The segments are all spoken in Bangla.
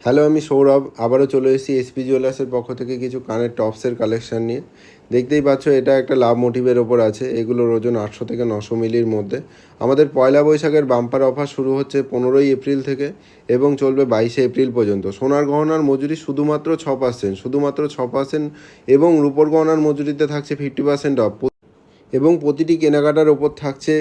হ্যালো, আমি সৌরভ আবারও চলে এসেছি এসপি জুয়েলার্সের পক্ষ থেকে কিছু কানের টপসের কালেকশান নিয়ে। দেখতেই পাচ্ছ এটা একটা লাভ মোটিভের ওপর আছে। এগুলোর ওজন 800 থেকে 900 মিলির মধ্যে। আমাদের পয়লা বৈশাখের বাম্পার অফার শুরু হচ্ছে 15ই এপ্রিল থেকে এবং চলবে 22শে এপ্রিল পর্যন্ত। সোনার গহনার মজুরি শুধুমাত্র 6%, শুধুমাত্র 6%, এবং রূপোর গহনার মজুরিতে থাকছে 50% অফ এবং প্রতিটি কেনাকাটার ওপর থাকছে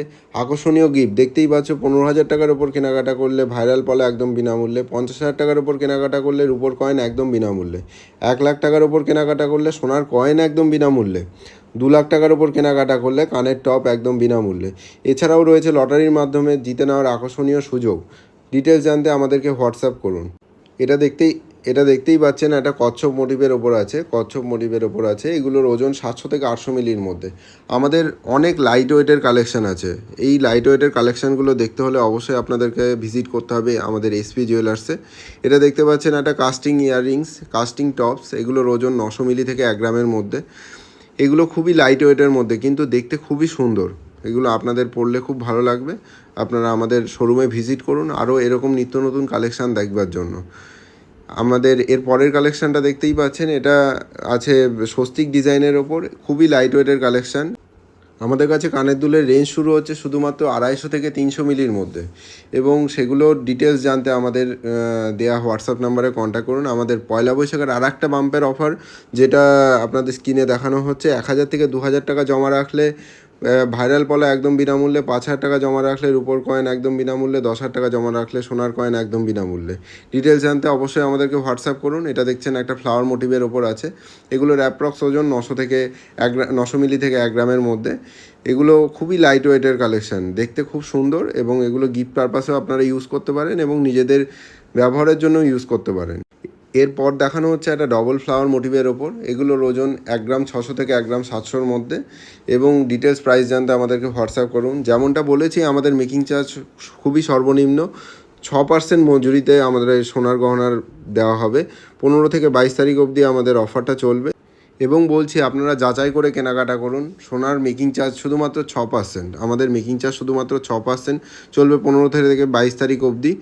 আকর্ষণীয় গিফট। দেখতেই পাচ্ছ 15,000 টাকার ওপর কেনাকাটা করলে ভাইরাল পলা একদম বিনামূল্যে, 50,000 টাকার ওপর কেনাকাটা করলে রূপোর কয়েন একদম বিনামূল্যে, 1,00,000 টাকার ওপর কেনাকাটা করলে সোনার কয়েন একদম বিনামূল্যে, 2,00,000 টাকার ওপর কেনাকাটা করলে কানের টপ একদম বিনামূল্যে। এছাড়াও রয়েছে লটারির মাধ্যমে জিতে নেওয়ার আকর্ষণীয় সুযোগ। ডিটেলস জানতে আমাদেরকে হোয়াটসঅ্যাপ করুন। এটা দেখতেই পাচ্ছেন একটা কচ্ছপ মোটিভের ওপর আছে, কচ্ছপ মোটিভের ওপর আছে। এগুলোর ওজন 700 থেকে 800 মিলির মধ্যে। আমাদের অনেক লাইট ওয়েটের কালেকশান আছে। এই লাইট ওয়েটের কালেকশানগুলো দেখতে হলে অবশ্যই আপনাদেরকে ভিজিট করতে হবে আমাদের এসপি জুয়েলার্সে। এটা দেখতে পাচ্ছেন একটা কাস্টিং ইয়াররিংস, কাস্টিং টপস। এগুলোর ওজন 900 মিলি থেকে 1 গ্রামের মধ্যে। এগুলো খুবই লাইট ওয়েটের মধ্যে কিন্তু দেখতে খুবই সুন্দর। এগুলো আপনাদের পরলে খুব ভালো লাগবে। আপনারা আমাদের শোরুমে ভিজিট করুন আরও এরকম নিত্য নতুন কালেকশান দেখবার জন্য। আমাদের এর পরের কালেকশানটা দেখতেই পাচ্ছেন, এটা আছে স্বস্তিক ডিজাইনের ওপর, খুবই লাইট ওয়েটের কালেকশান। আমাদের কাছে কানের দুলের রেঞ্জ শুরু হচ্ছে শুধুমাত্র 250 থেকে 300 মিলির মধ্যে, এবং সেগুলোর ডিটেলস জানতে আমাদের দেয়া হোয়াটসঅ্যাপ নাম্বারে কন্ট্যাক্ট করুন। আমাদের পয়লা বৈশাখের আর একটা বাম্পের অফার, যেটা আপনাদের স্ক্রিনে দেখানো হচ্ছে, 1,000 থেকে 2,000 টাকা জমা রাখলে ভাইরাল পলা একদম বিনামূল্যে, 5,000 টাকা জমা রাখলে রূপোর কয়েন একদম বিনামূল্যে, 10,000 টাকা জমা রাখলে সোনার কয়েন একদম বিনামূল্যে। ডিটেলস জানতে অবশ্যই আমাদেরকে হোয়াটসঅ্যাপ করুন। এটা দেখছেন একটা ফ্লাওয়ার মোটিভের ওপর আছে। এগুলোর অ্যাপ্রক্স ওজন 900 মিলি থেকে 1 গ্রামের মধ্যে। এগুলো খুবই লাইট ওয়েটের কালেকশান, দেখতে খুব সুন্দর, এবং এগুলো গিফট পারপাসেও আপনারা ইউজ করতে পারেন এবং নিজেদের ব্যবহারের জন্য ইউজ করতে পারেন। এরপর দেখানো হচ্ছে একটা ডবল ফ্লাওয়ার মোটিভের ওপর। এগুলোর ওজন 1 গ্রাম 600 থেকে 1 গ্রাম 700-র মধ্যে, এবং ডিটেলস প্রাইস জানতে আমাদেরকে হোয়াটসঅ্যাপ করুন। যেমনটা বলেছি, আমাদের মেকিং চার্জ খুবই সর্বনিম্ন 6% মজুরিতে আমাদের সোনার গহনার দেওয়া হবে। 15 থেকে 22 তারিখ অবধি আমাদের অফারটা চলবে, এবং বলছি আপনারা যাচাই করে কেনাকাটা করুন। সোনার মেকিং চার্জ শুধুমাত্র 6%, আমাদের মেকিং চার্জ শুধুমাত্র 6%, চলবে 15 থেকে 22 তারিখ অবধি।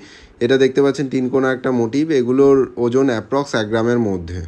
এটা দেখতে পাচ্ছেন 3 কোণা একটা মোটিভ। এগুলোর ওজন অ্যাপ্রক্স 1 গ্রামের মধ্যে।